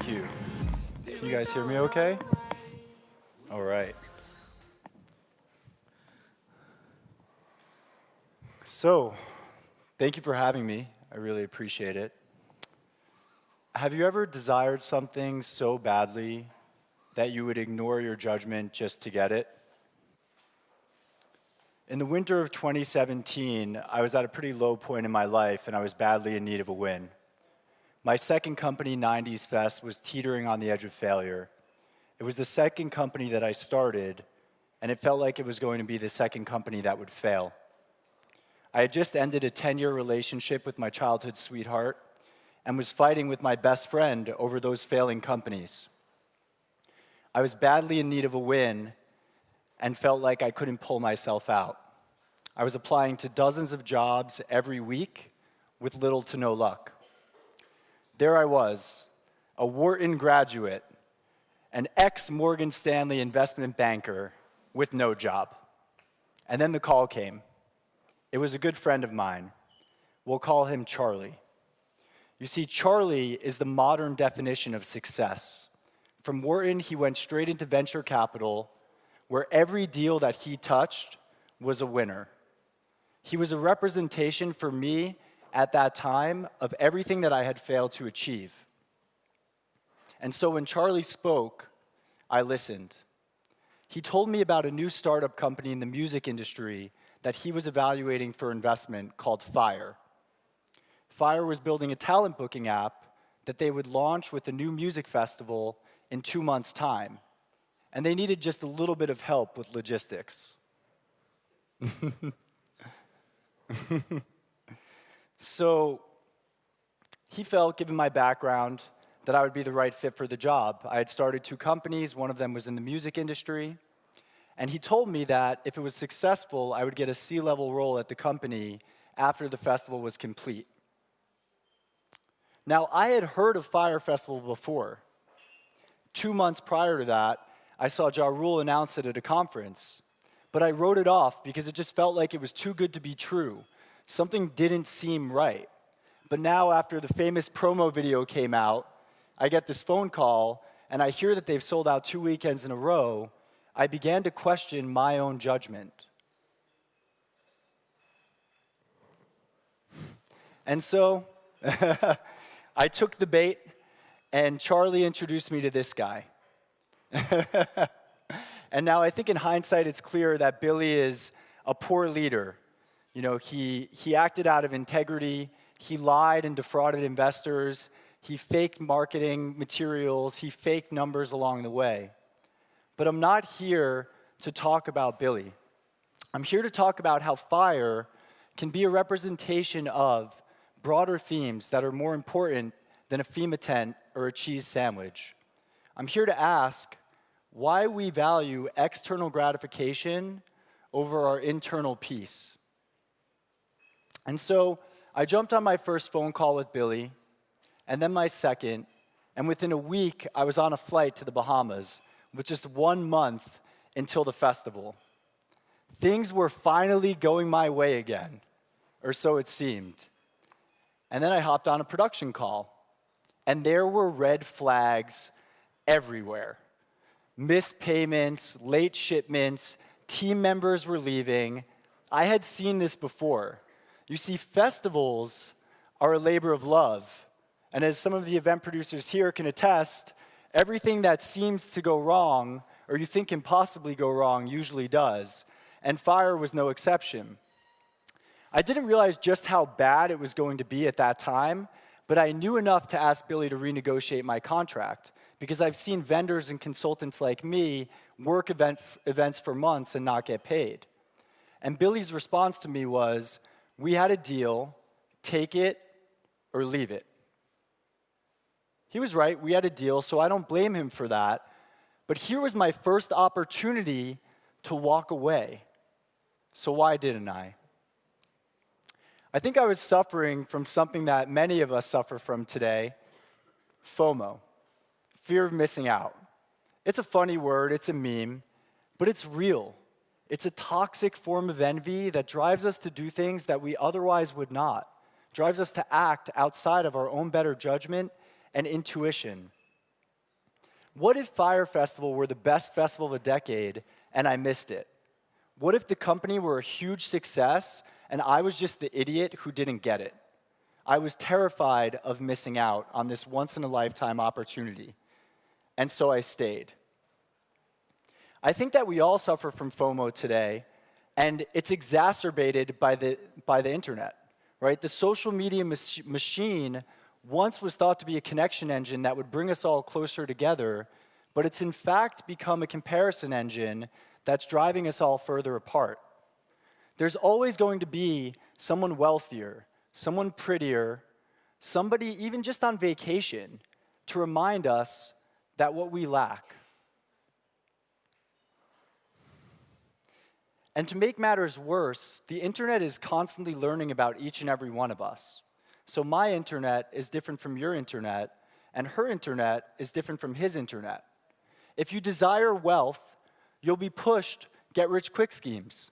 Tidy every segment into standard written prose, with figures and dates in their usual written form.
you. Can you guys hear me okay? All right. So, thank you for having me. I really appreciate it. Have you ever desired something so badly that you would ignore your judgment just to get it? In the winter of 2017, I was at a pretty low point in my life and I was badly in need of a win. My second company, 90s Fest, was teetering on the edge of failure. It was the second company that I started, and it felt like it was going to be the second company that would fail. I had just ended a 10-year relationship with my childhood sweetheart and was fighting with my best friend over those failing companies. I was badly in need of a win and felt like I couldn't pull myself out. I was applying to dozens of jobs every week with little to no luck. There I was, a Wharton graduate, an ex-Morgan Stanley investment banker with no job. And then the call came. It was a good friend of mine. We'll call him Charlie. You see, Charlie is the modern definition of success. From Wharton, he went straight into venture capital, where every deal that he touched was a winner. He was a representation for me at that time of everything that I had failed to achieve. And so when Charlie spoke, I listened. He told me about a new startup company in the music industry that he was evaluating for investment called Fyre. Fyre was building a talent booking app that they would launch with a new music festival in 2 months' time. And they needed just a little bit of help with logistics. So he felt, given my background, that I would be the right fit for the job. I had started 2 companies, one of them was in the music industry, and he told me that if it was successful, I would get a C-level role at the company after the festival was complete. Now, I had heard of Fyre Festival before. 2 months prior to that, I saw Ja Rule announce it at a conference, but I wrote it off because it just felt like it was too good to be true. Something didn't seem right. But now, after the famous promo video came out, I get this phone call, and I hear that they've sold out 2 weekends in a row. I began to question my own judgment. And so, I took the bait, and Charlie introduced me to this guy. And now I think in hindsight, it's clear that Billy is a poor leader. You know, he acted out of integrity, he lied and defrauded investors, he faked marketing materials, he faked numbers along the way. But I'm not here to talk about Billy. I'm here to talk about how Fyre can be a representation of broader themes that are more important than a FEMA tent or a cheese sandwich. I'm here to ask why we value external gratification over our internal peace. And so I jumped on my first phone call with Billy, and then my second, and within a week, I was on a flight to the Bahamas with just 1 month until the festival. Things were finally going my way again, or so it seemed. And then I hopped on a production call, and there were red flags everywhere. Missed payments, late shipments, team members were leaving. I had seen this before. You see, festivals are a labor of love. And as some of the event producers here can attest, everything that seems to go wrong, or you think can possibly go wrong, usually does. And Fyre was no exception. I didn't realize just how bad it was going to be at that time, but I knew enough to ask Billy to renegotiate my contract, because I've seen vendors and consultants like me work events for months and not get paid. And Billy's response to me was, we had a deal, take it or leave it. He was right, we had a deal, so I don't blame him for that. But here was my first opportunity to walk away. So why didn't I? I think I was suffering from something that many of us suffer from today, FOMO, fear of missing out. It's a funny word, it's a meme, but it's real. It's a toxic form of envy that drives us to do things that we otherwise would not, drives us to act outside of our own better judgment and intuition. What if Fyre Festival were the best festival of the decade and I missed it? What if the company were a huge success and I was just the idiot who didn't get it? I was terrified of missing out on this once-in-a-lifetime opportunity, and so I stayed. I think that we all suffer from FOMO today, and it's exacerbated by the internet, right? The social media machine once was thought to be a connection engine that would bring us all closer together, but it's in fact become a comparison engine that's driving us all further apart. There's always going to be someone wealthier, someone prettier, somebody even just on vacation to remind us that what we lack. And to make matters worse, the internet is constantly learning about each and every one of us. So my internet is different from your internet, and her internet is different from his internet. If you desire wealth, you'll be pushed get-rich-quick schemes.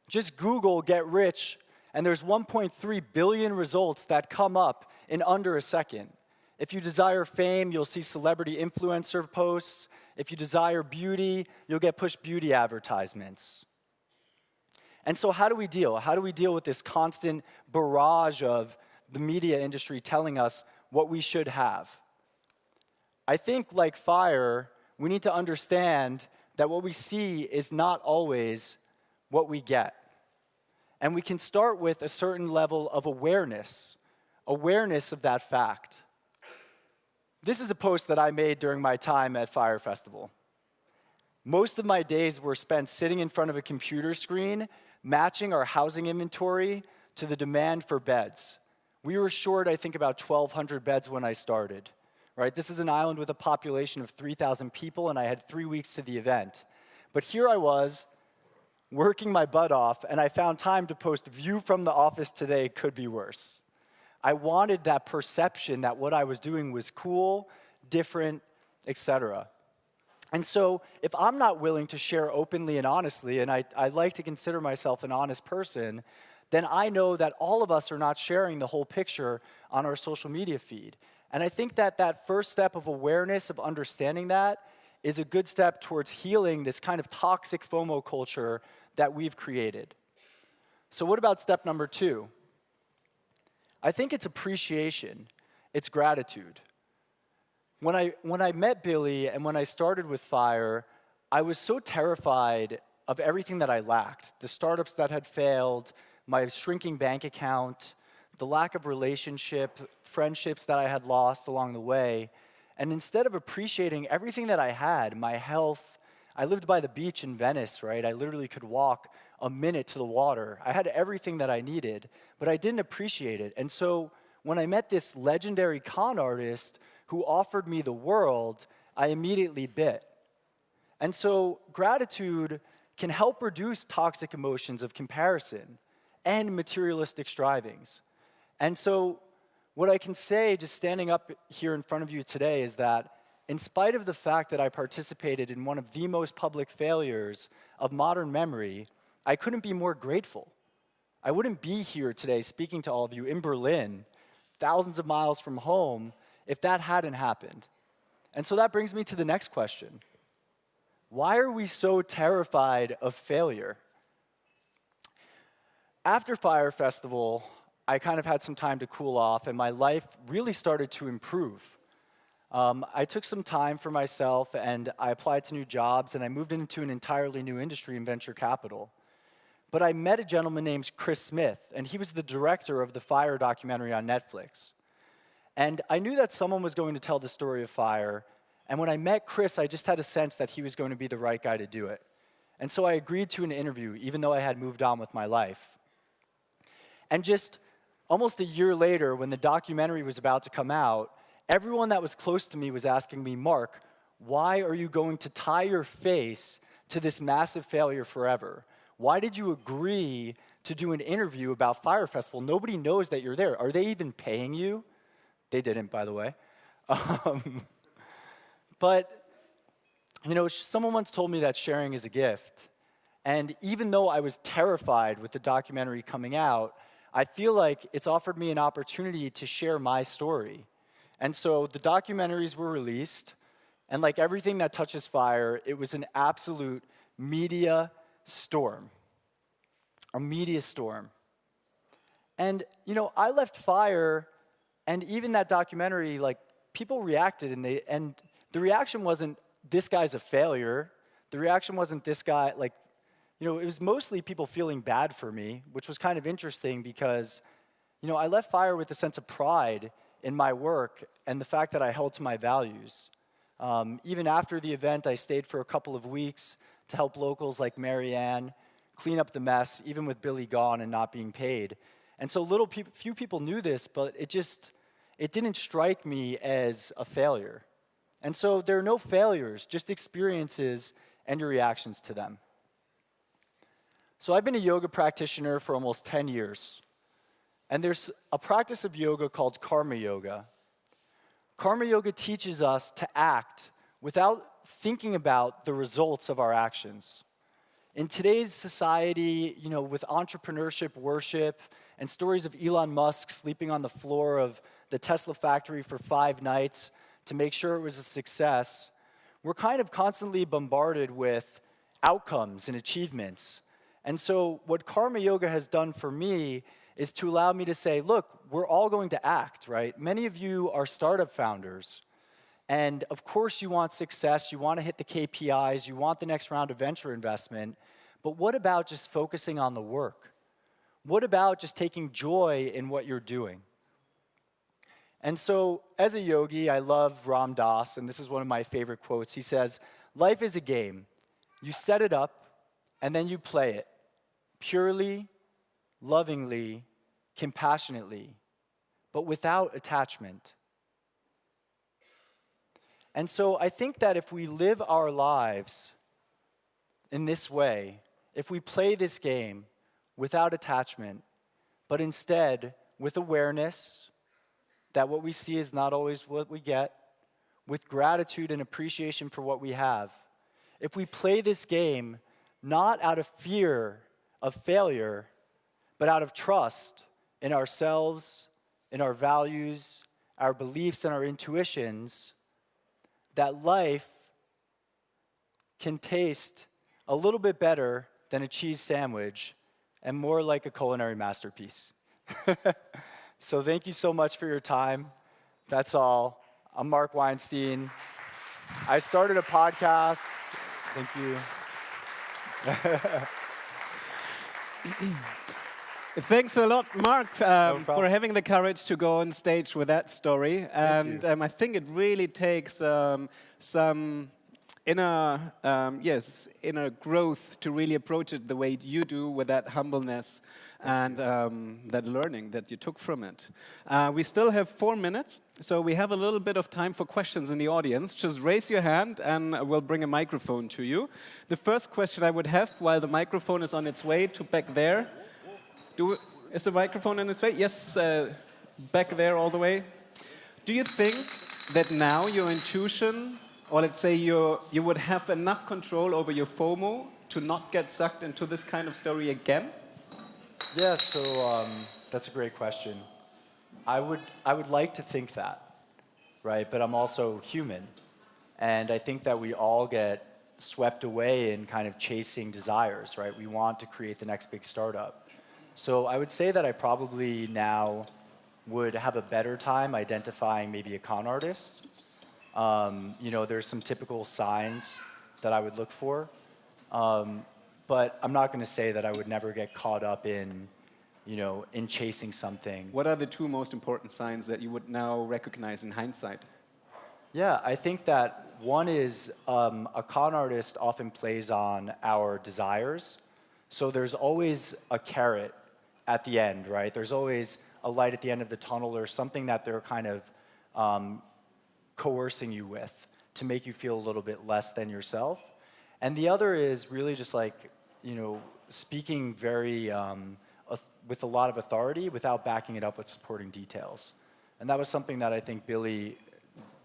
Just Google get rich, and there's 1.3 billion results that come up in under a second. If you desire fame, you'll see celebrity influencer posts. If you desire beauty, you'll get pushed beauty advertisements. And so how do we deal? How do we deal with this constant barrage of the media industry telling us what we should have? I think, like Fyre, we need to understand that what we see is not always what we get. And we can start with a certain level of awareness of that fact. This is a post that I made during my time at Fyre Festival. Most of my days were spent sitting in front of a computer screen, matching our housing inventory to the demand for beds. We were short, I think, about 1,200 beds when I started. Right? This is an island with a population of 3,000 people, and I had 3 weeks to the event. But here I was, working my butt off, and I found time to post "View from the office today could be worse." I wanted that perception that what I was doing was cool, different, etc. And so if I'm not willing to share openly and honestly, and I like to consider myself an honest person, then I know that all of us are not sharing the whole picture on our social media feed. And I think that that first step of awareness, of understanding that, is a good step towards healing this kind of toxic FOMO culture that we've created. So what about step number 2? I think it's appreciation. It's gratitude. When I met Billy and when I started with Fyre, I was so terrified of everything that I lacked. The startups that had failed, my shrinking bank account, the lack of relationship, friendships that I had lost along the way. And instead of appreciating everything that I had, my health, I lived by the beach in Venice, right? I literally could walk a minute to the water. I had everything that I needed, but I didn't appreciate it. And so when I met this legendary con artist who offered me the world, I immediately bit. And so gratitude can help reduce toxic emotions of comparison and materialistic strivings. And so what I can say, just standing up here in front of you today, is that in spite of the fact that I participated in one of the most public failures of modern memory, I couldn't be more grateful. I wouldn't be here today speaking to all of you in Berlin, thousands of miles from home, if that hadn't happened. And so that brings me to the next question. Why are we so terrified of failure? After Fyre Festival, I kind of had some time to cool off, and my life really started to improve. I took some time for myself, and I applied to new jobs, and I moved into an entirely new industry in venture capital. But I met a gentleman named Chris Smith, and he was the director of the Fyre documentary on Netflix. And I knew that someone was going to tell the story of Fyre, and when I met Chris, I just had a sense that he was going to be the right guy to do it. And so I agreed to an interview, even though I had moved on with my life. And just almost a year later, when the documentary was about to come out, everyone that was close to me was asking me, "Marc, why are you going to tie your face to this massive failure forever? Why did you agree to do an interview about Fyre Festival? Nobody knows that you're there. Are they even paying you?" They didn't, by the way. But, you know, someone once told me that sharing is a gift. And even though I was terrified with the documentary coming out, I feel like it's offered me an opportunity to share my story. And so the documentaries were released, And like everything that touches Fyre, it was an absolute media storm. A media storm. And, I left Fyre, and even that documentary, like, people reacted, and the reaction wasn't, this guy's a failure. The reaction wasn't, this guy, like, it was mostly people feeling bad for me, which was kind of interesting because, I left Fyre with a sense of pride in my work and the fact that I held to my values. Even after the event, I stayed for a couple of weeks to help locals like Marianne clean up the mess, even with Billy gone and not being paid. And so few people knew this, but it didn't strike me as a failure. And so there are no failures, just experiences and your reactions to them. So I've been a yoga practitioner for almost 10 years. And there's a practice of yoga called karma yoga. Karma yoga teaches us to act without thinking about the results of our actions. In today's society, with entrepreneurship worship and stories of Elon Musk sleeping on the floor of the Tesla factory for 5 nights to make sure it was a success, we're kind of constantly bombarded with outcomes and achievements. And so what karma yoga has done for me is to allow me to say, look, we're all going to act, right? Many of you are startup founders. And of course you want success, you want to hit the KPIs, you want the next round of venture investment, but what about just focusing on the work? What about just taking joy in what you're doing? And so as a yogi, I love Ram Dass, and this is one of my favorite quotes. He says, life is a game. You set it up, and then you play it purely, lovingly, compassionately, but without attachment. And so I think that if we live our lives in this way, if we play this game without attachment, but instead with awareness that what we see is not always what we get, with gratitude and appreciation for what we have, if we play this game not out of fear of failure, but out of trust in ourselves, in our values, our beliefs, and our intuitions, that life can taste a little bit better than a cheese sandwich and more like a culinary masterpiece. So thank you so much for your time. That's all. I'm Marc Weinstein. I started a podcast. Thank you. Thanks a lot, Marc, for having the courage to go on stage with that story. And I think it really takes some inner growth to really approach it the way you do, with that humbleness and that learning that you took from it. We still have 4 minutes, so we have a little bit of time for questions in the audience. Just raise your hand and we'll bring a microphone to you. The first question I would have, while the microphone is on its way to back there. Is the microphone on its way? Yes, back there all the way. Do you think that now your intuition, or let's say you would have enough control over your FOMO to not get sucked into this kind of story again? Yeah, so that's a great question. I would like to think that, right? But I'm also human. And I think that we all get swept away in kind of chasing desires, right? We want to create the next big startup. So I would say that I probably now would have a better time identifying maybe a con artist. There's some typical signs that I would look for. But I'm not going to say that I would never get caught up in chasing something. What are the 2 most important signs that you would now recognize in hindsight? Yeah, I think that one is a con artist often plays on our desires. So there's always a carrot at the end, right? There's always a light at the end of the tunnel, or something that they're kind of coercing you with to make you feel a little bit less than yourself. And the other is really just like, speaking very, with a lot of authority without backing it up with supporting details. And that was something that I think Billy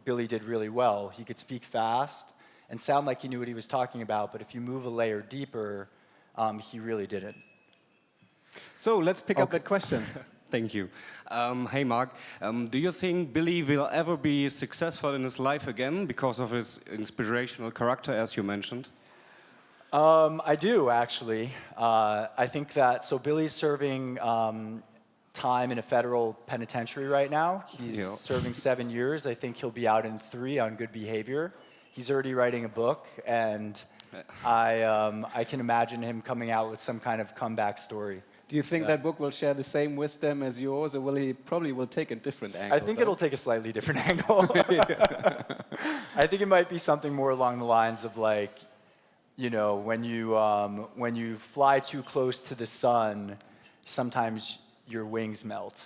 did really well. He could speak fast and sound like he knew what he was talking about, but if you move a layer deeper, he really didn't. So let's pick up that question. Thank you. Hey, Marc. Do you think Billy will ever be successful in his life again because of his inspirational character, as you mentioned? I do, actually. I think that, so Billy's serving time in a federal penitentiary right now. He's serving 7 years. I think he'll be out in 3 on good behavior. He's already writing a book, and I can imagine him coming out with some kind of comeback story. Do you think that book will share the same wisdom as yours, or will he probably take a different angle? I think it'll take a slightly different angle. I think it might be something more along the lines of like, you know, when you fly too close to the sun, sometimes your wings melt.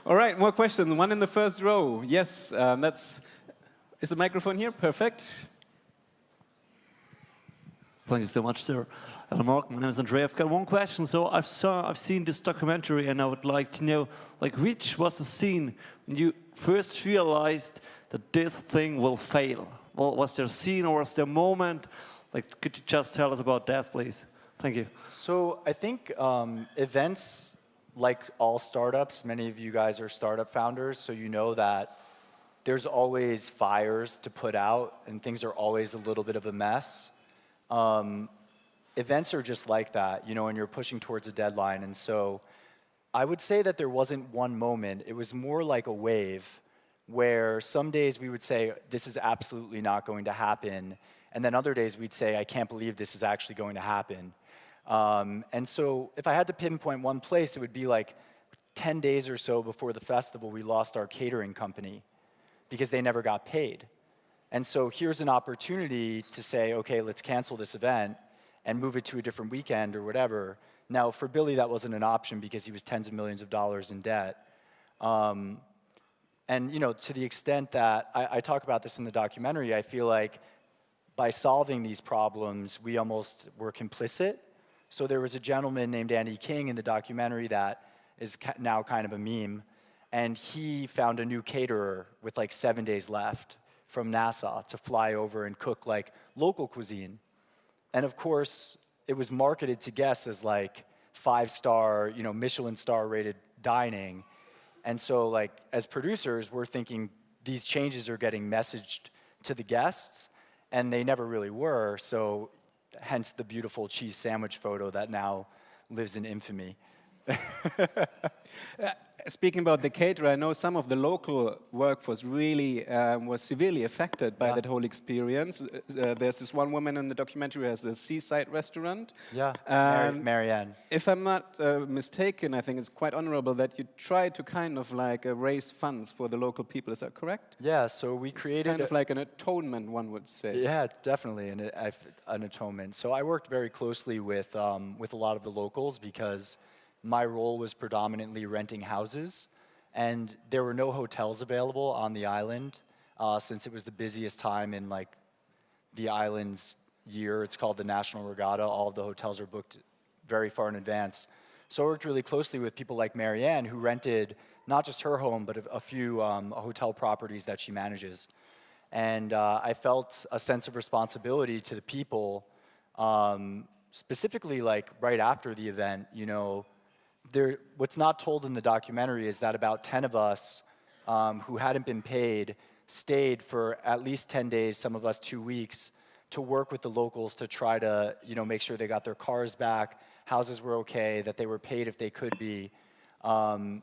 All right, more questions. One in the first row. Yes, is the microphone here? Perfect. Thank you so much, sir. Hello, Marc. My name is Andrea. I've got one question. So I've seen this documentary, and I would like to know, like, which was the scene when you first realized that this thing will fail? Well, was there a scene or was there a moment? Like, could you just tell us about that, please? Thank you. So I think events, like all startups, many of you guys are startup founders, so you know that there's always fires to put out, and things are always a little bit of a mess. Events are just like that, you know, and you're pushing towards a deadline. And so I would say that there wasn't one moment. It was more like a wave where some days we would say, this is absolutely not going to happen. And then other days we'd say, I can't believe this is actually going to happen. And so if I had to pinpoint one place, it would be like 10 days or so before the festival, we lost our catering company because they never got paid. And so here's an opportunity to say, okay, let's cancel this event and move it to a different weekend or whatever. Now, for Billy, that wasn't an option because he was tens of millions of dollars in debt. And you know, to the extent that I talk about this in the documentary, I feel like by solving these problems, we almost were complicit. So there was a gentleman named Andy King in the documentary that is now kind of a meme, and he found a new caterer with like 7 days left from Nassau to fly over and cook like local cuisine. And of course, it was marketed to guests as like 5-star, you know, Michelin star rated dining. And so like as producers, we're thinking these changes are getting messaged to the guests, and they never really were. So hence the beautiful cheese sandwich photo that now lives in infamy. Speaking about the caterer, I know some of the local workforce really was severely affected by that whole experience. There's this one woman in the documentary who has a seaside restaurant. Yeah, Marianne. If I'm not mistaken, I think it's quite honorable that you try to kind of like raise funds for the local people. Is that correct? Yeah, so we created kind of like an atonement, one would say. Yeah, definitely an atonement. So I worked very closely with a lot of the locals because my role was predominantly renting houses, and there were no hotels available on the island since it was the busiest time in like the island's year. It's called the National Regatta. All of the hotels are booked very far in advance. So I worked really closely with people like Marianne, who rented not just her home, but a few hotel properties that she manages. And I felt a sense of responsibility to the people, specifically like right after the event, you know. What's not told in the documentary is that about 10 of us who hadn't been paid stayed for at least 10 days, some of us 2 weeks, to work with the locals to try to, you know, make sure they got their cars back, houses were okay, that they were paid if they could be. And,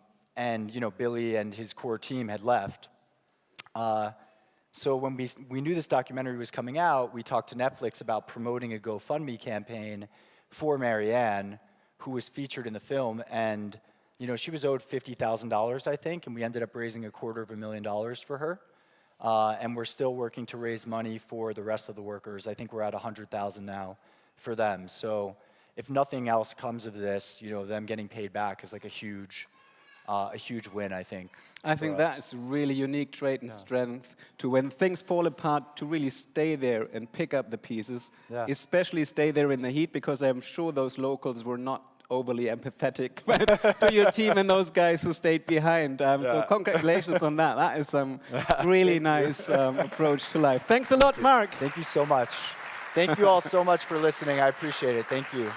you know, Billy and his core team had left. So when we knew this documentary was coming out, we talked to Netflix about promoting a GoFundMe campaign for Marianne, who was featured in the film, and you know, she was owed $50,000, I think, and we ended up raising $250,000 for her. And we're still working to raise money for the rest of the workers. I think we're at $100,000 now for them. So if nothing else comes of this, you know, them getting paid back is like a huge win, I think. I think that's a really unique trait and strength to, when things fall apart, to really stay there and pick up the pieces, especially stay there in the heat, because I'm sure those locals were not overly empathetic to your team and those guys who stayed behind. So congratulations on that. That is some really nice approach to life. Thanks a lot, Marc. Thank you so much. Thank you all so much for listening. I appreciate it. Thank you.